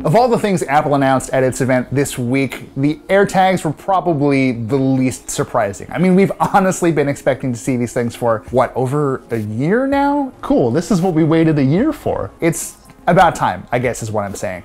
Of all the things Apple announced at its event this week, the AirTags were probably the least surprising. I mean, we've honestly been expecting to see these things for, what, over a year now? Cool, this is what we waited a year for. It's about time, I guess is what I'm saying.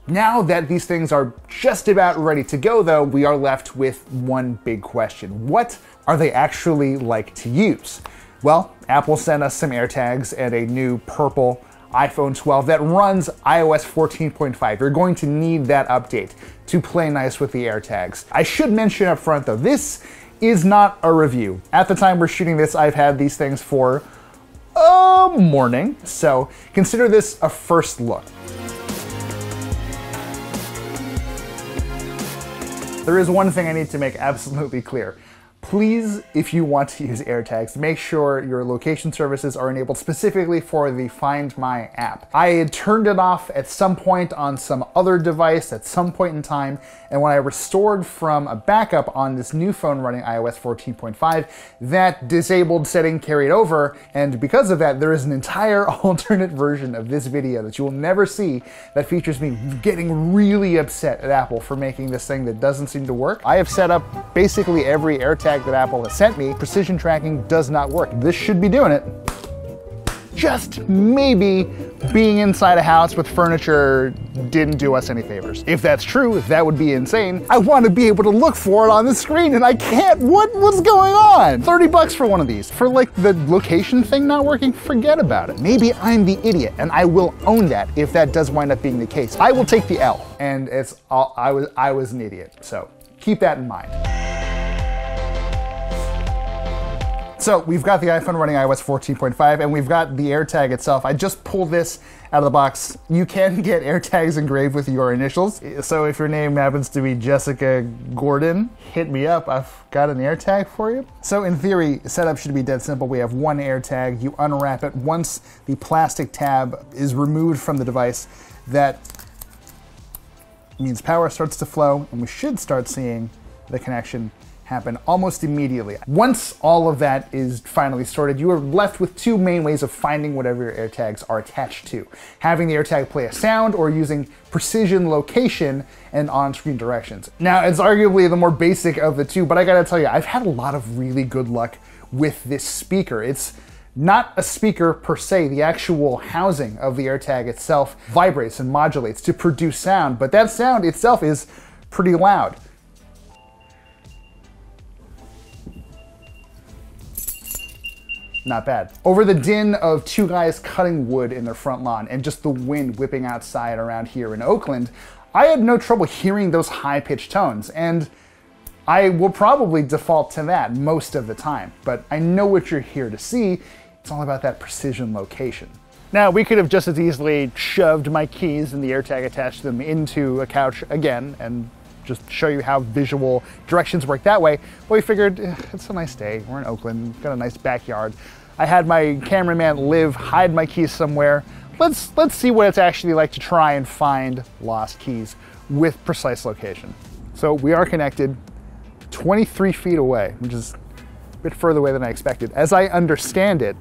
Now that these things are just about ready to go, though, we are left with one big question. What are they actually like to use? Well, Apple sent us some AirTags and a new purple iPhone 12 that runs iOS 14.5. You're going to need that update to play nice with the AirTags. I should mention up front though, this is not a review. At the time we're shooting this, I've had these things for a morning, so consider this a first look. There is one thing I need to make absolutely clear. Please, if you want to use AirTags, make sure your location services are enabled specifically for the Find My app. I had turned it off at some point on some other device at some point in time, and when I restored from a backup on this new phone running iOS 14.5, that disabled setting carried over, and because of that, there is an entire alternate version of this video that you will never see that features me getting really upset at Apple for making this thing that doesn't seem to work. I have set up basically every AirTag that Apple has sent me. Precision tracking does not work. This should be doing it. Just maybe being inside a house with furniture didn't do us any favors. If that's true, that would be insane. I want to be able to look for it on the screen and I can't. What's going on? 30 bucks for one of these. For like the location thing not working, forget about it. Maybe I'm the idiot and I will own that if that does wind up being the case. I will take the L, and it's all, I was an idiot. So keep that in mind. So we've got the iPhone running iOS 14.5 and we've got the AirTag itself. I just pulled this out of the box. You can get AirTags engraved with your initials. So if your name happens to be Jessica Gordon, hit me up. I've got an AirTag for you. So in theory, setup should be dead simple. We have one AirTag. You unwrap it. Once the plastic tab is removed from the device, that means power starts to flow and we should start seeing the connection happen almost immediately. Once all of that is finally sorted, you are left with two main ways of finding whatever your AirTags are attached to. Having the AirTag play a sound or using precision location and on-screen directions. Now, it's arguably the more basic of the two, but I gotta tell you, I've had a lot of really good luck with this speaker. It's not a speaker per se. The actual housing of the AirTag itself vibrates and modulates to produce sound, but that sound itself is pretty loud. Not bad. Over the din of two guys cutting wood in their front lawn and just the wind whipping outside around here in Oakland, I had no trouble hearing those high-pitched tones, and I will probably default to that most of the time. But I know what you're here to see. It's all about that precision location. Now, we could have just as easily shoved my keys and the AirTag attached to them into a couch again and just show you how visual directions work that way. But we figured, it's a nice day. We're in Oakland, got a nice backyard. I had my cameraman Liv hide my keys somewhere. Let's see what it's actually like to try and find lost keys with precise location. So we are connected 23 feet away, which is a bit further away than I expected. As I understand it,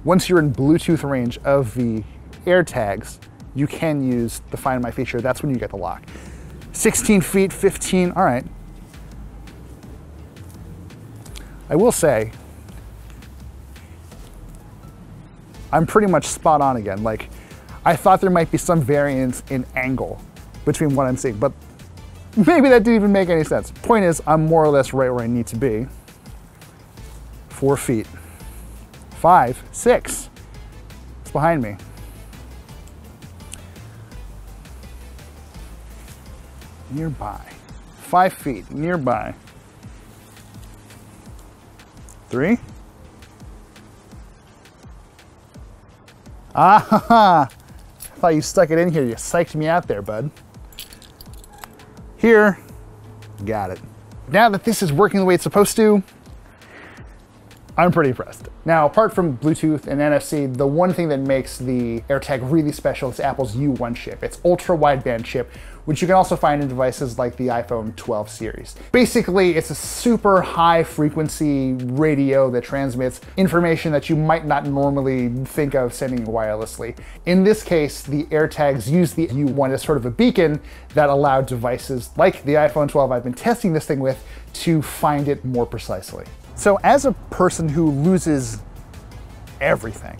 once you're in Bluetooth range of the AirTags, you can use the Find My feature. That's when you get the lock. 16 feet, 15, all right. I will say, I'm pretty much spot on again. Like, I thought there might be some variance in angle between what I'm seeing, but maybe that didn't even make any sense. Point is, I'm more or less right where I need to be. 4 feet, 5, 6, it's behind me. Nearby, 5 feet, nearby. 3. Ah, I thought you stuck it in here. You psyched me out there, bud. Here, got it. Now that this is working the way it's supposed to, I'm pretty impressed. Now, apart from Bluetooth and NFC, the one thing that makes the AirTag really special is Apple's U1 chip. It's ultra-wideband chip, which you can also find in devices like the iPhone 12 series. Basically, it's a super high frequency radio that transmits information that you might not normally think of sending wirelessly. In this case, the AirTags use the U1 as sort of a beacon that allowed devices like the iPhone 12 I've been testing this thing with to find it more precisely. So as a person who loses everything,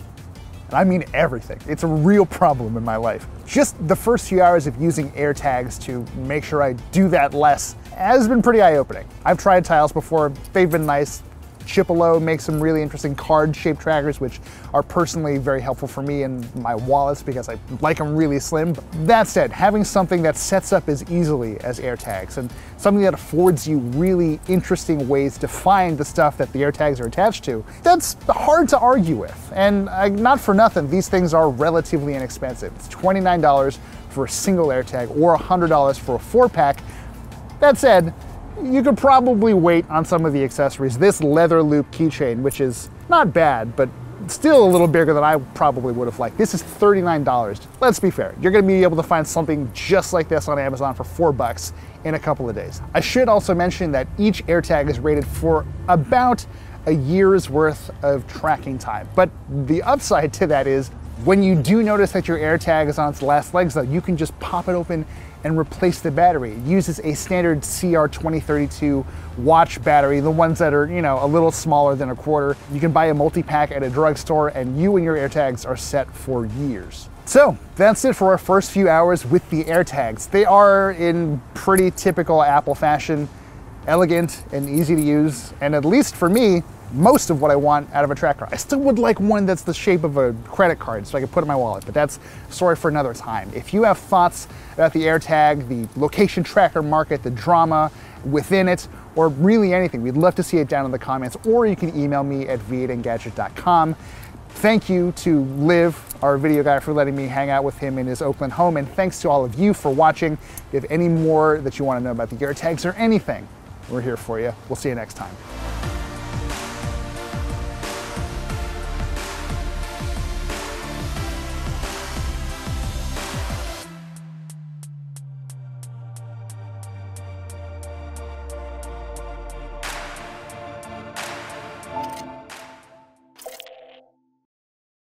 and I mean everything, it's a real problem in my life. Just the first few hours of using AirTags to make sure I do that less has been pretty eye-opening. I've tried Tiles before, they've been nice. Chipolo makes some really interesting card-shaped trackers, which are personally very helpful for me in my wallets because I like them really slim. That said, having something that sets up as easily as AirTags and something that affords you really interesting ways to find the stuff that the AirTags are attached to, that's hard to argue with. And not for nothing, these things are relatively inexpensive. It's $29 for a single AirTag or $100 for a 4-pack. That said, you could probably wait on some of the accessories. This leather loop keychain, which is not bad, but still a little bigger than I probably would have liked. This is $39. Let's be fair. You're gonna be able to find something just like this on Amazon for $4 in a couple of days. I should also mention that each AirTag is rated for about a year's worth of tracking time. But the upside to that is when you do notice that your AirTag is on its last legs, though, you can just pop it open and replace the battery. It uses a standard CR2032 watch battery, the ones that are, you know, a little smaller than a quarter. You can buy a multi-pack at a drugstore and you and your AirTags are set for years. So that's it for our first few hours with the AirTags. They are, in pretty typical Apple fashion, elegant and easy to use, and at least for me, most of what I want out of a tracker. I still would like one that's the shape of a credit card so I can put it in my wallet, but that's a story for another time. If you have thoughts about the AirTag, the location tracker market, the drama within it, or really anything, we'd love to see it down in the comments, or you can email me at v8engadget.com. Thank you to Liv, our video guy, for letting me hang out with him in his Oakland home, and thanks to all of you for watching. If you have any more that you want to know about the AirTags or anything, we're here for you. We'll see you next time.